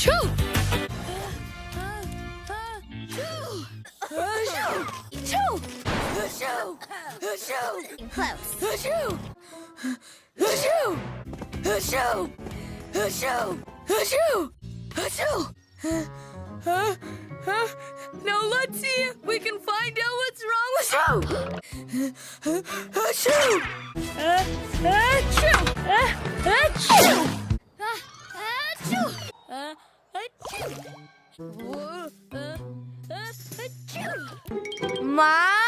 Achoo! Now let's see if we can find out what's wrong with you. Achoo! Achoo! Achoo! Achoo! Ma!